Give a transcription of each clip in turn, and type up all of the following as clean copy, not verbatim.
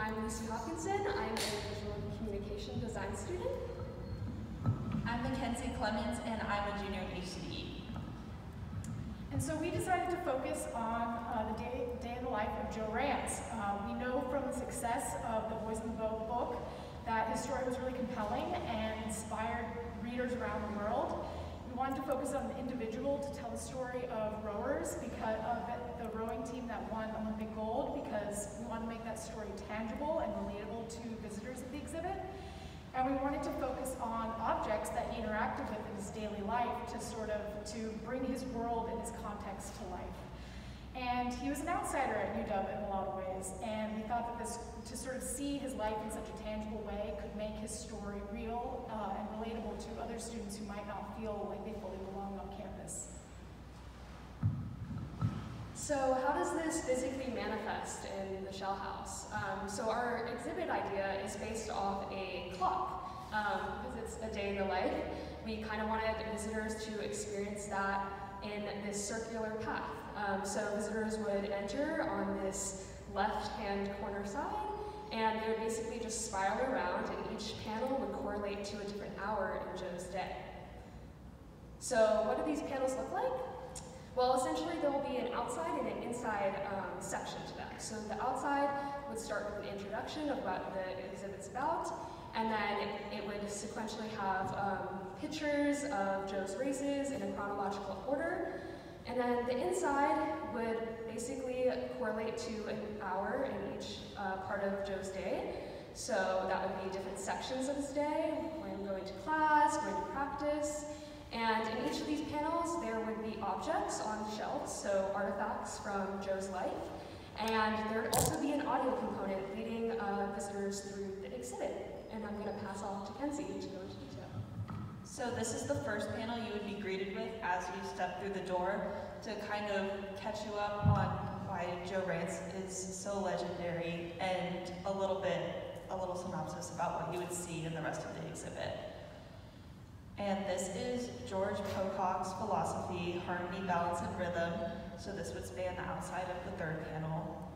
I'm Lucy Hopkinson. I'm a visual communication design student. I'm Mackenzie Clemens, and I'm a junior at HCE. And so we decided to focus on the day in the life of Joe Rantz. We know from the success of the Boys in the Boat book that his story was really compelling and inspired readers around the world. We wanted to focus on an individual to tell the story of rowers, because of the rowing team that won Olympic gold, because we wanted to make that story tangible and relatable to visitors at the exhibit. And we wanted to focus on objects that he interacted with in his daily life to bring his world and his context to life. And he was an outsider at UW in a lot of ways, and we thought that to sort of see his life in such a tangible way could make his story real and relatable to other students who might not feel like they fully belong on campus. So how does this physically manifest in the Shell House? So our exhibit idea is based off a clock, because it's a day in the life. We kind of wanted visitors to experience that in this circular path. So visitors would enter on this left-hand corner side, and they would basically just spiral around, and each panel would correlate to a different hour in Joe's day. So what do these panels look like? Well, essentially there will be an outside and an inside section to them. So the outside would start with an introduction of what the exhibit's about, and then it would sequentially have pictures of Joe's races in a chronological order. And then the inside would basically correlate to an hour in each part of Joe's day. So that would be different sections of his day, when going to class, going to practice. And in each of these panels, there would be objects on shelves, so artifacts from Joe's life. And there would also be an audio component leading visitors through the exhibit. And I'm going to pass off to Kenzie to go into detail. So this is the first panel you would be greeted with as you step through the door, to kind of catch you up on why Joe Rantz is so legendary, and a little synopsis about what you would see in the rest of the exhibit. And this is George Pocock's philosophy, harmony, balance, and rhythm. So this would span the outside of the third panel.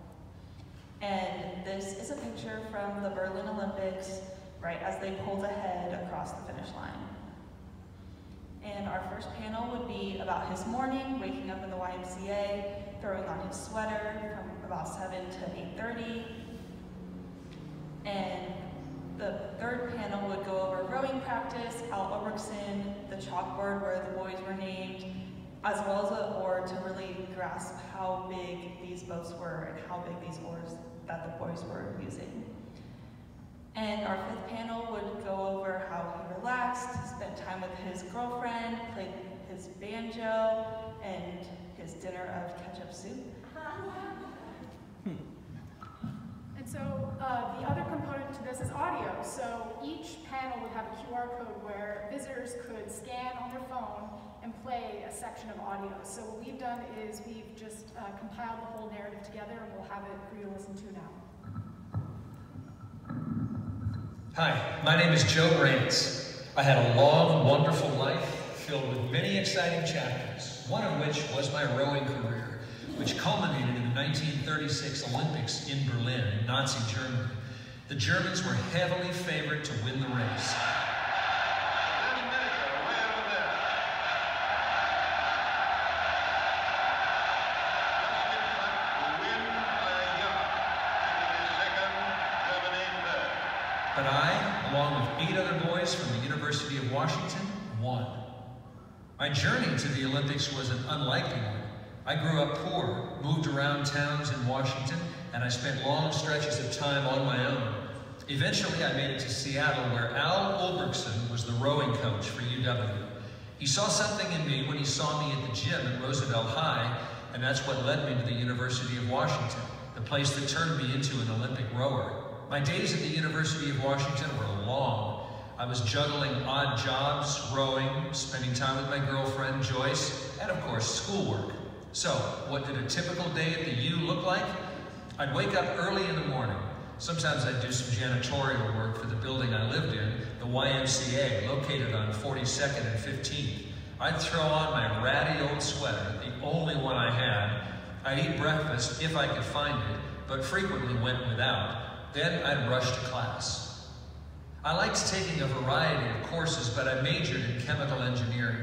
And this is a picture from the Berlin Olympics, right as they pulled ahead across the finish line. And our first panel would be about his morning, waking up in the YMCA, throwing on his sweater from about 7 to 8:30. And the third panel would go over rowing practice, Al Oberkson, the chalkboard where the boys were named, as well as an oar to really grasp how big these boats were and how big these oars that the boys were using. And our fifth panel would go over how he relaxed, spent time with his girlfriend, played his banjo, and his dinner of ketchup soup. And so the other component to this is audio. So each panel would have a QR code where visitors could scan on their phone and play a section of audio. So what we've done is we've just compiled the whole narrative together, and we'll have it for you to listen to now. Hi, my name is Joe Rantz. I had a long, wonderful life filled with many exciting chapters, one of which was my rowing career, which culminated in the 1936 Olympics in Berlin, in Nazi Germany. The Germans were heavily favored to win the race. But I, along with 8 other boys from the University of Washington, won. My journey to the Olympics was an unlikely one. I grew up poor, moved around towns in Washington, and I spent long stretches of time on my own. Eventually, I made it to Seattle, where Al Oberkson was the rowing coach for UW. He saw something in me when he saw me at the gym at Roosevelt High, and that's what led me to the University of Washington, the place that turned me into an Olympic rower. My days at the University of Washington were long. I was juggling odd jobs, rowing, spending time with my girlfriend, Joyce, and of course, schoolwork. So, what did a typical day at the U look like? I'd wake up early in the morning. Sometimes I'd do some janitorial work for the building I lived in, the YMCA, located on 42nd and 15th. I'd throw on my ratty old sweater, the only one I had. I'd eat breakfast if I could find it, but frequently went without. Then I'd rush to class. I liked taking a variety of courses, but I majored in chemical engineering.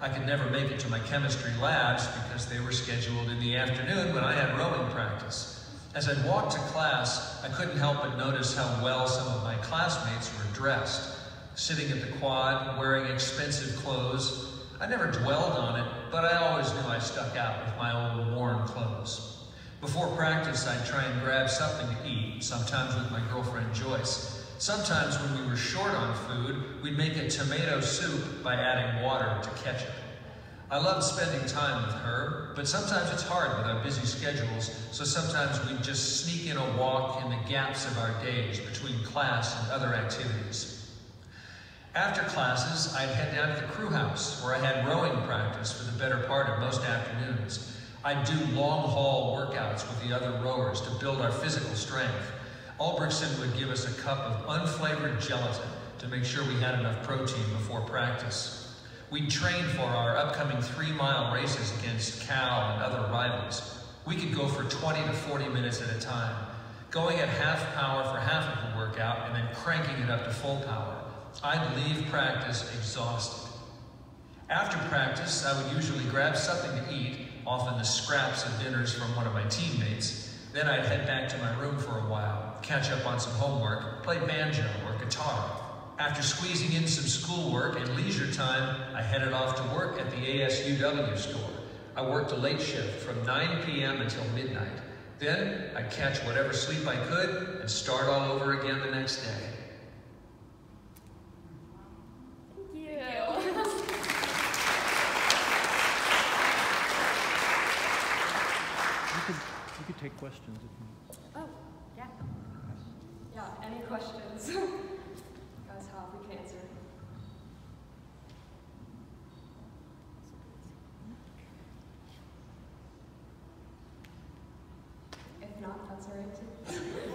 I could never make it to my chemistry labs because they were scheduled in the afternoon when I had rowing practice. As I'd walk to class, I couldn't help but notice how well some of my classmates were dressed. Sitting at the quad, wearing expensive clothes. I never dwelled on it, but I always knew I stuck out with my old worn clothes. Before practice, I'd try and grab something to eat, sometimes with my girlfriend Joyce. Sometimes when we were short on food, we'd make a tomato soup by adding water to ketchup. I loved spending time with her, but sometimes it's hard with our busy schedules, so sometimes we'd just sneak in a walk in the gaps of our days between class and other activities. After classes, I'd head down to the crew house, where I had rowing practice for the better part of most afternoons. I'd do long-haul workouts with the other rowers to build our physical strength. Ulbrichtson would give us a cup of unflavored gelatin to make sure we had enough protein before practice. We'd train for our upcoming 3-mile races against Cal and other rivals. We could go for 20 to 40 minutes at a time, going at half power for half of the workout and then cranking it up to full power. I'd leave practice exhausted. After practice, I would usually grab something to eat, often the scraps of dinners from one of my teammates. Then I'd head back to my room for a while, catch up on some homework, play banjo or guitar. After squeezing in some schoolwork and leisure time, I headed off to work at the ASUW store. I worked a late shift from 9 p.m. until midnight. Then I'd catch whatever sleep I could and start all over again the next day. You could take questions if you... Oh, yeah. Yeah, any questions you guys have, we can answer. If not, that's all right too.